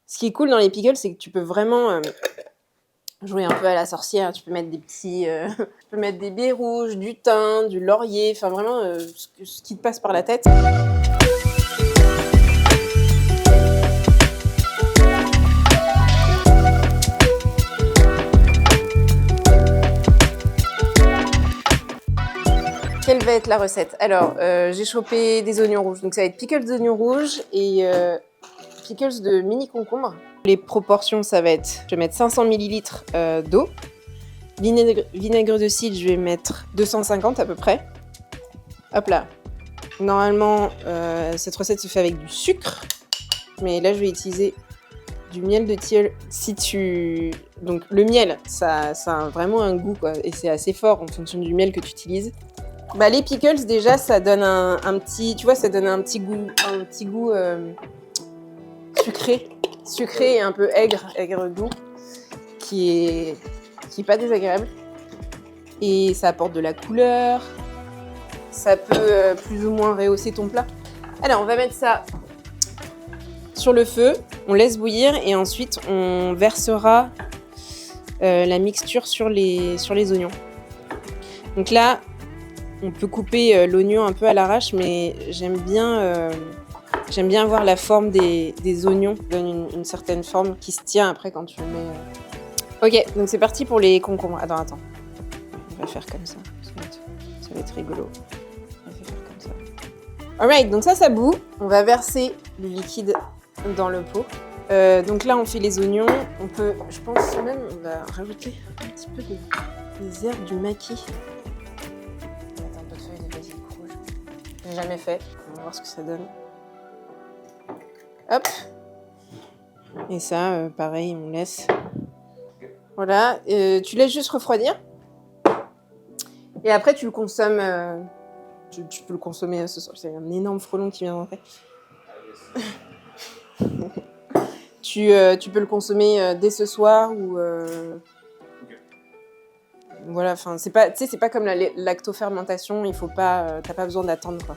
Ce qui est cool dans les pickles, c'est que tu peux vraiment jouer un peu à la sorcière. Tu peux mettre des petits... tu peux mettre des baies rouges, du thym, du laurier, enfin vraiment ce qui te passe par la tête. Quelle va être la recette? Alors, j'ai chopé des oignons rouges. Donc ça va être pickles d'oignons rouges et pickles de mini concombre. Les proportions, ça va être, je vais mettre 500 ml d'eau. Vinaigre de cidre, je vais mettre 250 à peu près. Hop là. Normalement, cette recette se fait avec du sucre. Mais là, je vais utiliser du miel de tilleul. Donc le miel, ça a vraiment un goût, quoi. Et c'est assez fort en fonction du miel que tu utilises. Bah, les pickles, déjà, ça donne un petit... Tu vois, ça donne un petit goût sucré et un peu aigre doux, qui est pas désagréable. Et ça apporte de la couleur. Ça peut plus ou moins rehausser ton plat. Alors, on va mettre ça sur le feu. On laisse bouillir et ensuite, on versera la mixture sur les oignons. Donc là, on peut couper l'oignon un peu à l'arrache, mais j'aime bien voir la forme des oignons. Ça donne une certaine forme qui se tient après quand tu le mets. Ok, donc c'est parti pour les concombres. Attends. On va faire comme ça. Ça va être rigolo. On va faire comme ça. Alright, donc ça bout. On va verser le liquide dans le pot. Donc là, on fait les oignons. On peut, je pense même, on va rajouter un petit peu des herbes du maquis. J'ai jamais fait. On va voir ce que ça donne. Hop. Et ça, pareil, on laisse. Voilà. Tu laisses juste refroidir. Et après, tu le consommes. Tu peux le consommer ce soir. C'est un énorme frelon qui vient d'entrer. Tu peux le consommer dès ce soir ou. Voilà, enfin, c'est pas comme la lactofermentation, il faut pas, t'as pas besoin d'attendre, quoi.